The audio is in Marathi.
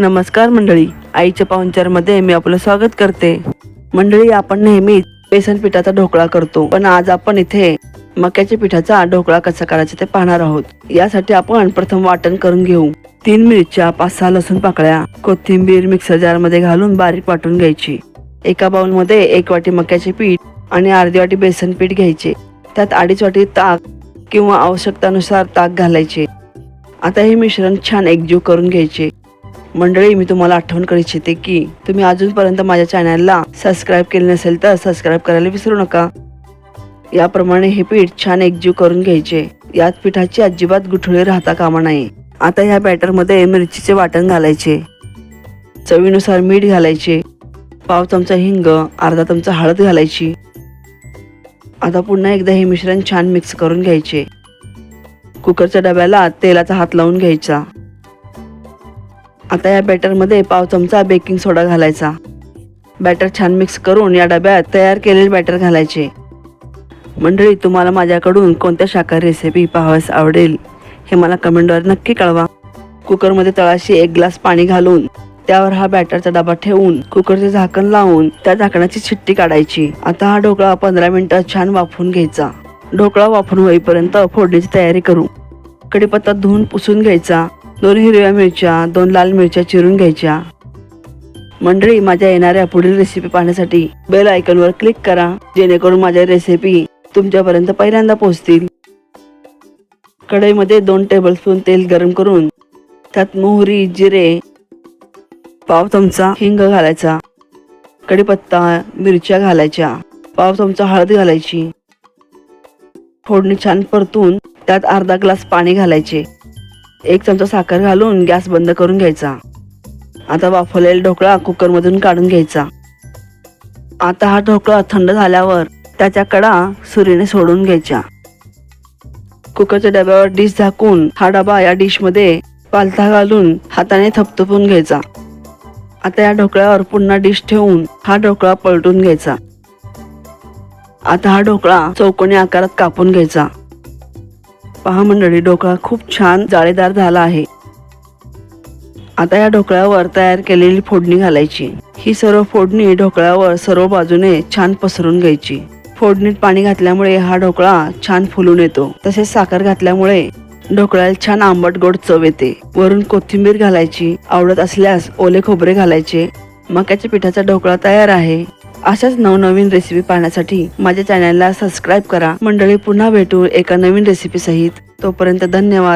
नमस्कार मंडळी, आईच्या पाहुणचारमध्ये मी आपलं स्वागत करते। मंडळी, आपण नेहमीच बेसन पिठाचा ढोकळा करतो, पण आज आपण इथे मक्याच्या पिठाचा ढोकळा कसा करायचा ते पाहणार आहोत। यासाठी आपण प्रथम वाटण करून घेऊ। 3 मिरच्या, 5-6 लसूण पाकळ्या, कोथिंबीर मिक्सर जार मध्ये घालून बारीक वाटून घ्यायची। एका बाउल मध्ये 1 वाटी मक्याचे पीठ आणि अर्धी वाटी बेसन पीठ घ्यायचे। त्यात 2.5 वाटी ताक किंवा आवश्यकतेनुसार ताक घालायचे। आता हे मिश्रण छान एकजीव करून घ्यायचे। मंडळी, मी तुम्हाला आठवण करू इच्छिते की तुम्ही अजूनपर्यंत माझ्या चॅनलला सबस्क्राइब केले नसेल तर सबस्क्राइब करायला विसरू नका। याप्रमाणे हे पीठ छान एकजीव करून घ्यायचे। यात पिठाची अजिबात गुठळी राहता कामा नये। आता ह्या बॅटर मध्ये मिरचीचे वाटण घालायचे, चवीनुसार मीठ घालायचे, पाव चमचा हिंग, अर्धा चमचा हळद घालायची। आता पुन्हा एकदा हे मिश्रण छान मिक्स करून घ्यायचे। कुकरच्या डब्याला तेलाचा हात लावून घ्यायचा। आता या बॅटर मध्ये पाव चमचा बेकिंग सोडा घालायचा। बॅटर छान मिक्स करून या डब्यात तयार केलेले बॅटर घालायचे। मंडळी, तुम्हाला माझ्याकडून कोणत्या शाकाहारी रेसिपी पाहावयास आवडेल हे मला कमेंटद्वारे नक्की कळवा। कुकर मध्ये तळाशी 1 ग्लास पाणी घालून त्यावर हा बॅटरचा डबा ठेवून कुकरचे झाकण लावून त्या झाकणाची शिट्टी काढायची। आता हा ढोकळा 15 मिनिटं छान वाफवून घ्यायचा। ढोकळा वाफवून होईपर्यंत फोडणीची तयारी करू। कढीपत्ता धुवून पुसून घ्यायचा। 2 हिरव्या मिरच्या, 2 लाल मिरच्या चिरून घ्यायच्या। मंडळी, माझ्या येणाऱ्या पुढील रेसिपी पाहण्यासाठी बेल आयकॉनवर क्लिक करा, जेणेकरून माझ्या रेसिपी तुमच्यापर्यंत पहिल्यांदा पोहोचतील। कढईमध्ये 2 टेबलस्पून तेल गरम करून त्यात मोहरी, जिरे, पाव चमचा हिंग घालायचा, कढीपत्ता, मिरच्या घालायच्या, पाव चमचा हळद घालायची। फोडणी छान परतून त्यात अर्धा ग्लास पाणी घालायचे। 1 चमचा साखर घालून गॅस बंद करून घ्यायचा। आता वाफवलेला ढोकळा कुकर मधून काढून घ्यायचा। आता हा ढोकळा थंड झाल्यावर त्याच्या कडा सुरीने सोडून घ्यायच्या। कुकरच्या डब्यावर डिश झाकून हा डबा या डिश मध्ये पालथा घालून हाताने थपथपून घ्यायचा। आता या ढोकळ्यावर पुन्हा डिश ठेवून हा ढोकळा पलटून घ्यायचा। आता हा ढोकळा चौकोनी आकारात कापून घ्यायचा। पहा मंडळी, ढोकळा खूप छान जाळीदार झाला आहे। आता या ढोकळ्यावर तयार केलेली फोडणी घालायची। ही सर्व फोडणी ढोकळ्यावर सर्व बाजूने छान पसरून घ्यायची। फोडणीत पाणी घातल्यामुळे हा ढोकळा छान फुलून येतो। तसेच साखर घातल्यामुळे ढोकळ्याला छान आंबट गोड चव येते। वरून कोथिंबीर घालायची, आवडत असल्यास ओले खोबरे घालायचे। मक्याच्या पिठाचा ढोकळा तयार आहे। अशाच नवनवीन रेसिपी पाहण्यासाठी माझ्या चॅनलला सबस्क्राइब करा। मंडळी, पुन्हा भेटू एका नवीन रेसिपी सहित। तोपर्यंत धन्यवाद।